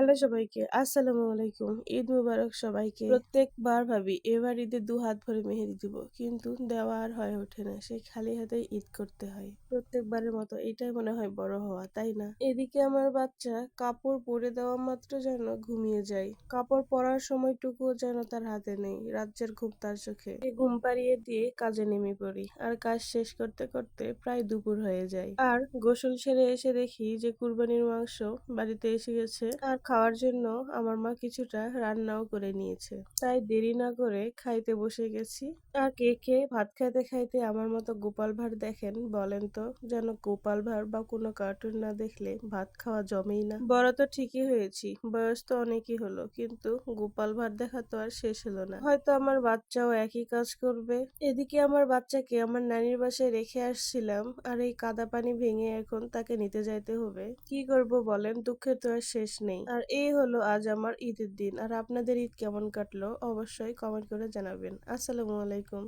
Hello সবাইকে, আসসালামু আলাইকুম। ঈদ মুবারক সবাইকে। প্রত্যেকবার ভাবি এবার ঈদে ২ হাত ভরে মেহেদি দিব। কিন্তু দেওয়া আর হয়ে ওঠে না। সেই খালি হাতেই ঈদ করতে হয়। প্রত্যেকবারের মতো এটাই মনে হয় বড় হওয়া, তাই না? এদিকে আমার বাচ্চা কাপড় পরে দেওয়া মাত্র যেন ঘুমিয়ে যায়। কাপড় পরার সময়টুকুও যেন তার হাতে নেই। রাজ্যের ঘুম তার চোখে। ঘুম পাড়িয়ে দিয়ে কাজে নেমে পড়ি। আর কাজ শেষ করতে করতে প্রায় দুপুর হয়ে যায়। আর গোসল সেরে এসে দেখি যে কুরবানির মাংস বাড়িতে এসে গেছে। আর খাওয়ার জন্য আমার মা কিছুটা রান্নাও করে নিয়েছে। তাই দেরি না করে খাইতে বসে গেছি। আর কে কে ভাত খাইতে খাইতে আমার মতো গোপাল ভাঁড় দেখেন বলেন তো? যেন গোপাল ভাঁড় বা কোনো কার্টুন না দেখলে ভাত খাওয়া জমেই না। বড় তো ঠিকই হয়েছি, বয়স তো অনেকই হলো, কিন্তু গোপাল ভাঁড় দেখা তো আর শেষ হলো না। হয়তো আমার বাচ্চাও একই কাজ করবে। এদিকে আমার বাচ্চাকে আমার নানির বাসায় রেখে আসছিলাম, আর এই কাদা পানি ভেঙে এখন তাকে নিতে যাইতে হবে। কি করব বলেন, দুঃখের তো আর শেষ নেই। আর এই হলো আজ আমার ঈদের দিন। আর আপনাদের ঈদ কেমন কাটলো অবশ্যই কমেন্ট করে জানাবেন। আসসালামু আলাইকুম।